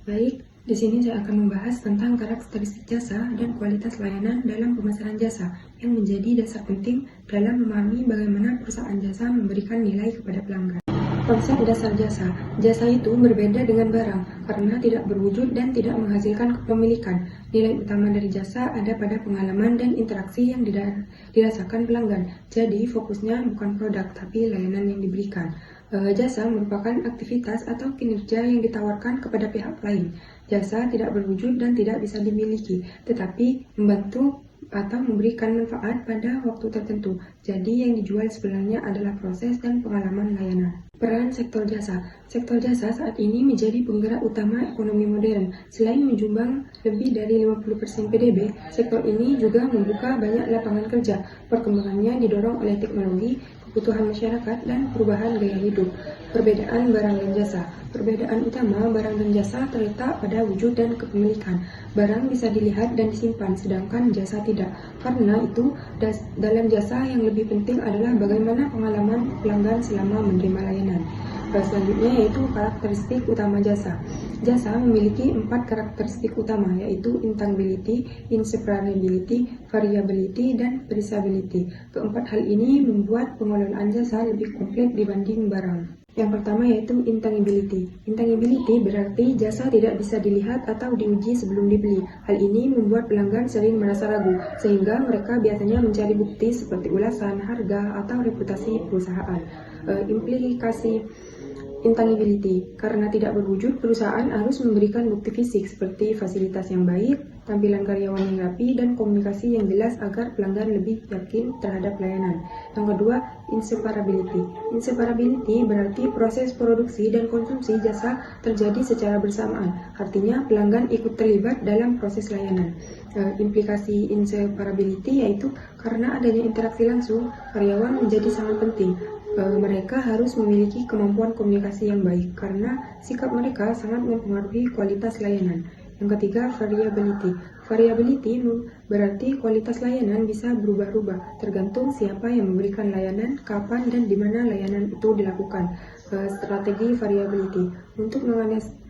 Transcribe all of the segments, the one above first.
Baik, di sini saya akan membahas tentang karakteristik jasa dan kualitas layanan dalam pemasaran jasa yang menjadi dasar penting dalam memahami bagaimana perusahaan jasa memberikan nilai kepada pelanggan. Konsep dasar jasa. Jasa itu berbeda dengan barang karena tidak berwujud dan tidak menghasilkan kepemilikan. Nilai utama dari jasa ada pada pengalaman dan interaksi yang dirasakan pelanggan. Jadi fokusnya bukan produk tapi layanan yang diberikan. Jasa merupakan aktivitas atau kinerja yang ditawarkan kepada pihak lain. Jasa tidak berwujud dan tidak bisa dimiliki, tetapi membantu atau memberikan manfaat pada waktu tertentu. Jadi yang dijual sebenarnya adalah proses dan pengalaman layanan. Peran sektor jasa. Sektor jasa saat ini menjadi penggerak utama ekonomi modern. Selain menyumbang lebih dari 50% PDB, sektor ini juga membuka banyak lapangan kerja. Perkembangannya didorong oleh teknologi, kebutuhan masyarakat, dan perubahan gaya hidup. Perbedaan barang dan jasa. Perbedaan utama barang dan jasa terletak pada wujud dan kepemilikan. Barang bisa dilihat dan disimpan, sedangkan jasa tidak. Karena itu, dalam jasa yang lebih penting adalah bagaimana pengalaman pelanggan selama menerima layanan. Selanjutnya yaitu karakteristik utama jasa. Jasa memiliki 4 karakteristik utama, yaitu intangibility, inseparability, variability, dan traceability. Keempat hal ini membuat pengelolaan jasa lebih komplit dibanding barang. Yang pertama yaitu intangibility. Intangibility berarti jasa tidak bisa dilihat atau diuji sebelum dibeli. Hal ini membuat pelanggan sering merasa ragu, sehingga mereka biasanya mencari bukti seperti ulasan, harga, atau reputasi perusahaan. Implikasi intangibility. Karena tidak berwujud, perusahaan harus memberikan bukti fisik seperti fasilitas yang baik, tampilan karyawan yang rapi, dan komunikasi yang jelas agar pelanggan lebih yakin terhadap layanan. Yang kedua, inseparability. Inseparability berarti proses produksi dan konsumsi jasa terjadi secara bersamaan. Artinya pelanggan ikut terlibat dalam proses layanan. Implikasi inseparability yaitu karena adanya interaksi langsung, karyawan menjadi sangat penting. Mereka harus memiliki kemampuan komunikasi yang baik karena sikap mereka sangat mempengaruhi kualitas layanan. Yang ketiga, variability. Variability berarti kualitas layanan bisa berubah-ubah tergantung siapa yang memberikan layanan, kapan, dan di mana layanan itu dilakukan. Strategi variability. Untuk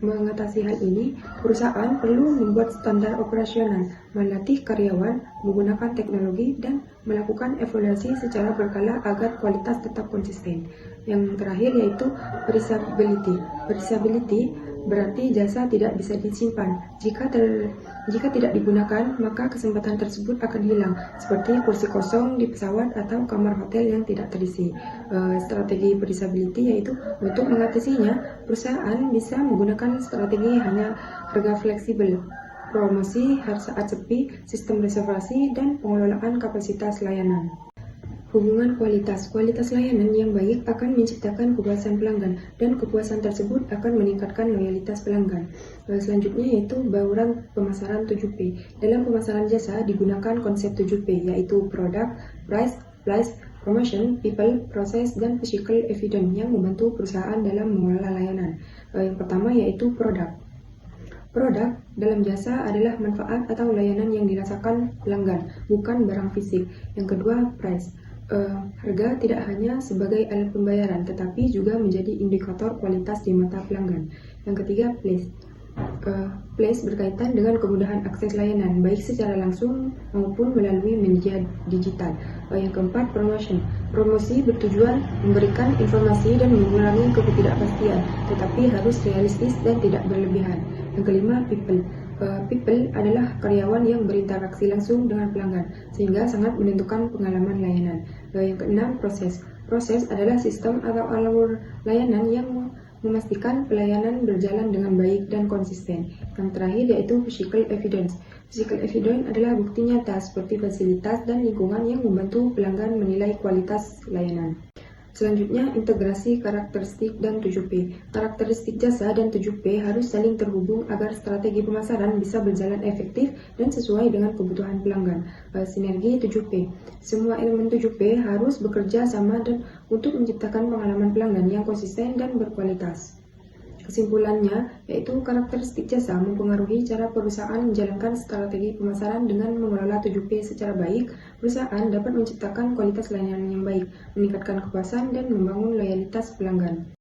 mengatasi hal ini, perusahaan perlu membuat standar operasional, melatih karyawan, menggunakan teknologi, dan melakukan evaluasi secara berkala agar kualitas tetap konsisten. Yang terakhir yaitu traceability. Traceability berarti jasa tidak bisa disimpan. Jika tidak digunakan, maka kesempatan tersebut akan hilang, seperti kursi kosong di pesawat atau kamar hotel yang tidak terisi. Strategi traceability yaitu untuk mengatasinya, perusahaan bisa menggunakan strategi hanya harga fleksibel, promosi saat sepi, sistem reservasi, dan pengelolaan kapasitas layanan. Hubungan kualitas. Kualitas layanan yang baik akan menciptakan kepuasan pelanggan, dan kepuasan tersebut akan meningkatkan loyalitas pelanggan. Selanjutnya yaitu bauran pemasaran 7P. Dalam pemasaran jasa digunakan konsep 7P, yaitu product, price, place, promotion, people, process, dan physical evidence yang membantu perusahaan dalam mengelola layanan. Yang pertama yaitu produk. Produk dalam jasa adalah manfaat atau layanan yang dirasakan pelanggan, bukan barang fisik. Yang kedua, price. Harga tidak hanya sebagai alat pembayaran, tetapi juga menjadi indikator kualitas di mata pelanggan. Yang ketiga, place. Place berkaitan dengan kemudahan akses layanan, baik secara langsung maupun melalui media digital. Yang keempat, promotion. Promosi bertujuan memberikan informasi dan mengurangi ketidakpastian, tetapi harus realistis dan tidak berlebihan. Yang kelima, people. People adalah karyawan yang berinteraksi langsung dengan pelanggan, sehingga sangat menentukan pengalaman layanan. Yang keenam, proses. Proses adalah sistem atau alur layanan yang memastikan pelayanan berjalan dengan baik dan konsisten. Yang terakhir yaitu physical evidence. Physical evidence adalah bukti nyata seperti fasilitas dan lingkungan yang membantu pelanggan menilai kualitas layanan. Selanjutnya, integrasi karakteristik dan 7P. Karakteristik jasa dan 7P harus saling terhubung agar strategi pemasaran bisa berjalan efektif dan sesuai dengan kebutuhan pelanggan. Sinergi 7P. Semua elemen 7P harus bekerja sama dan untuk menciptakan pengalaman pelanggan yang konsisten dan berkualitas. Kesimpulannya, yaitu karakteristik jasa mempengaruhi cara perusahaan menjalankan strategi pemasaran. Dengan mengelola 7P secara baik, perusahaan dapat menciptakan kualitas layanan yang baik, meningkatkan kepuasan, dan membangun loyalitas pelanggan.